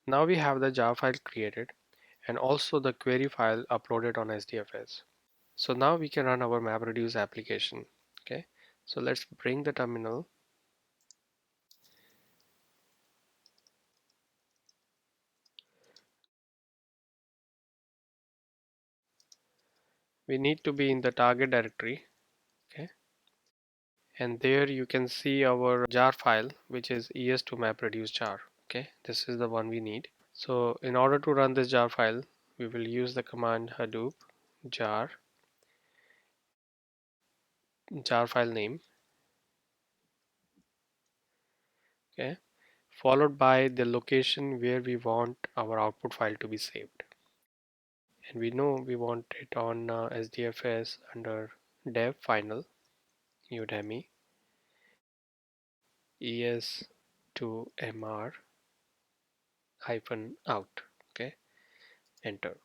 Now we have the jar file created and also the query file uploaded on SDFS. So now we can run our MapReduce application. Okay, so let's bring the terminal. We need to be in the target directory. Okay, and there you can see our jar file, which is es2 MapReduce jar. Okay, this is the one we need. So in order to run this jar file, we will use the command Hadoop jar file name. Okay, followed by the location where we want our output file to be saved. And we know we want it on SDFS under dev final Udemy es2mr hyphen out. Okay, enter.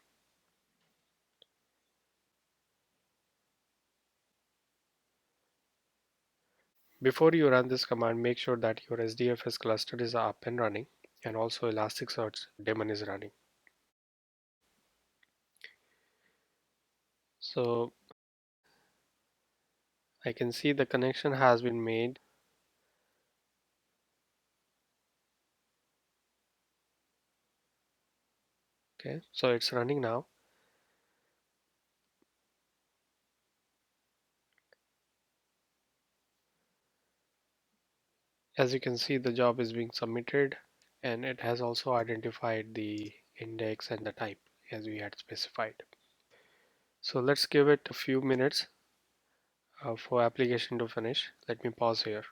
Before you run this command, make sure that your SDFS cluster is up and running and also Elasticsearch daemon is running. So I can see the connection has been made. Okay, so it's running now. As you can see, the job is being submitted and it has also identified the index and the type as we had specified. So let's give it a few minutes for application to finish. Let me pause here.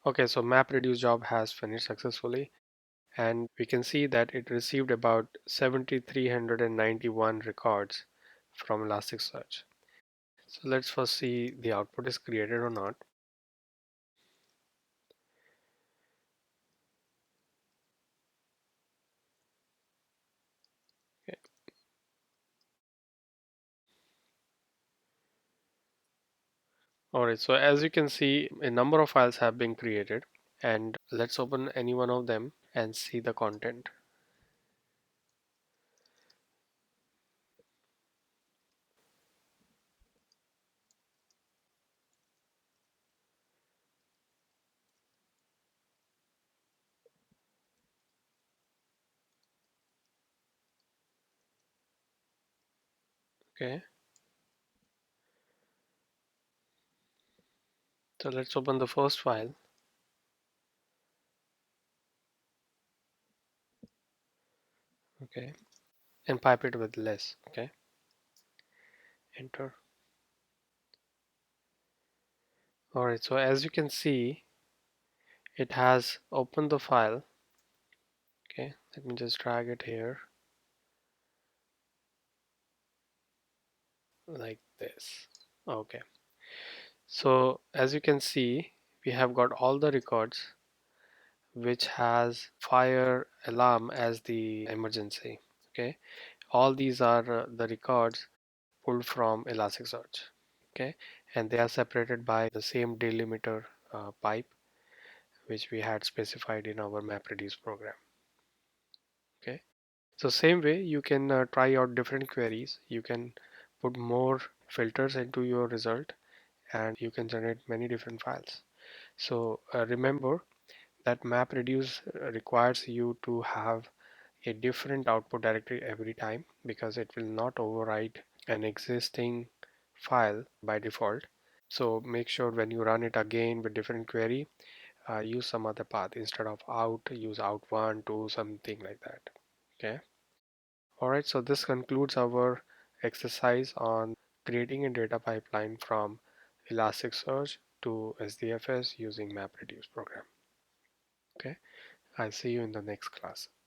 Okay, so MapReduce job has finished successfully and we can see that it received about 7,391 records from Elasticsearch. So let's first see the output is created or not. Okay. Alright, so as you can see, a number of files have been created and let's open any one of them and see the content. Okay, so let's open the first file. Okay, and pipe it with less. Okay, enter. Alright, so as you can see, it has opened the file. Okay, let me just drag it here like this. Okay, so as you can see, we have got all the records which has fire alarm as the emergency. Okay, all these are the records pulled from Elasticsearch. Okay, and they are separated by the same delimiter pipe which we had specified in our MapReduce program. Okay, so same way you can try out different queries. You can put more filters into your result and you can generate many different files. So remember that MapReduce requires you to have a different output directory every time because it will not override an existing file by default. So make sure when you run it again with different query, use some other path instead of out, use out one, two, something like that. Okay. All right. So this concludes our exercise on creating a data pipeline from Elasticsearch to SDFS using MapReduce program. Okay. I'll see you in the next class.